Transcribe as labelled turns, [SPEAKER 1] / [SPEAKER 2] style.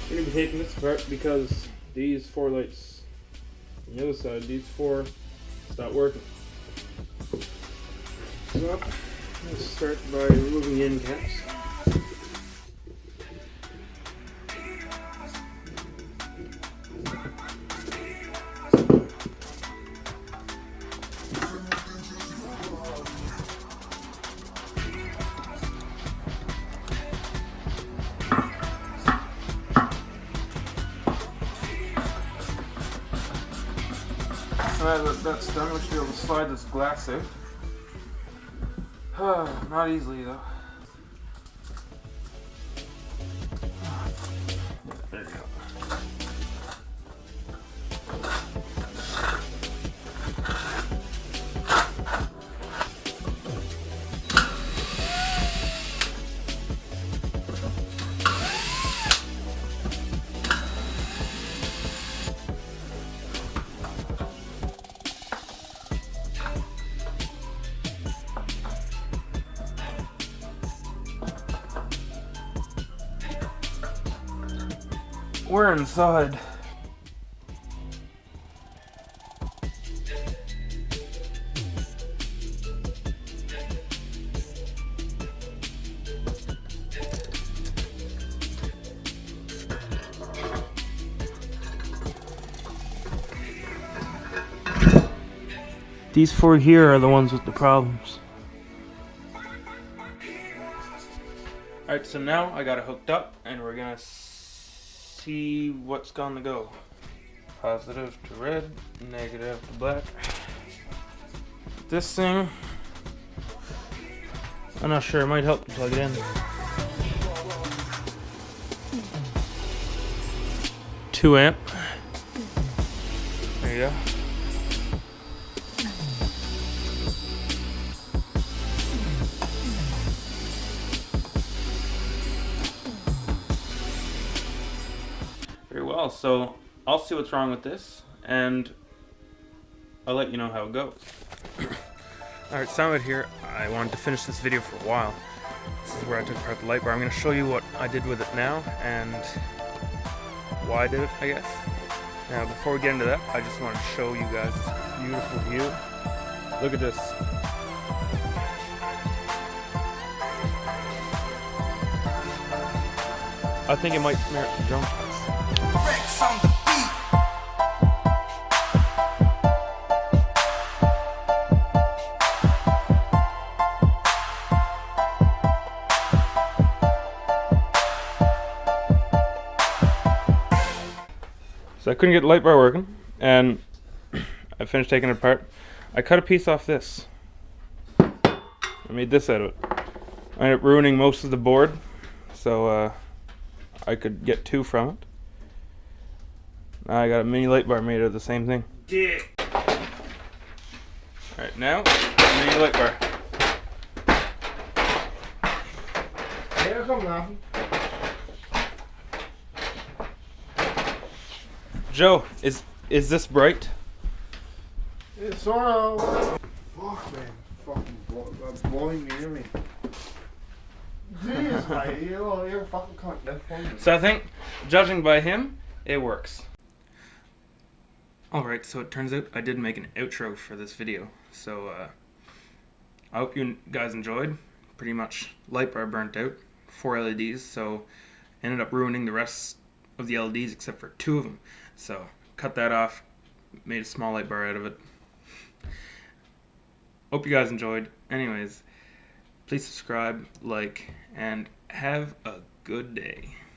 [SPEAKER 1] I'm going to be taking this apart because these 4 lights on the other side, these 4, stopped working. So, let's start by removing the end caps. Now that that's done, we should be able to slide this glass out. Not easily though. There you go. We're inside. These 4 here are the ones with the problems. Alright, so now I got it hooked up and we're gonna see what's gonna go. Positive to red, negative to black. This thing, I'm not sure, it might help to plug it in. 2 amp. There you go. Very well, so I'll see what's wrong with this and I'll let you know how it goes. Alright, Simon here. I wanted to finish this video for a while. This is where I took apart the light bar. I'm going to show you what I did with it now and why I did it, I guess. Now, before we get into that, I just want to show you guys this beautiful view. Look at this. I think it might merit the drum shots. On the beat. So I couldn't get the light bar working, and I finished taking it apart. I cut a piece off this. I made this out of it. I ended up ruining most of the board, so I could get 2 from it. Now I got a mini light bar made of the same thing. Yeah. Alright, now, mini light bar.
[SPEAKER 2] Here come now.
[SPEAKER 1] Joe, is this bright?
[SPEAKER 2] It's sort of. Fuck, man. Fucking blowing me near me. Jeez, mate. You're fucking cunt.
[SPEAKER 1] So I think, judging by him, it works. Alright, so it turns out I did make an outro for this video. So, I hope you guys enjoyed. Pretty much light bar burnt out. 4 LEDs, so ended up ruining the rest of the LEDs except for 2 of them. So, cut that off, made a small light bar out of it. Hope you guys enjoyed. Anyways, please subscribe, like, and have a good day.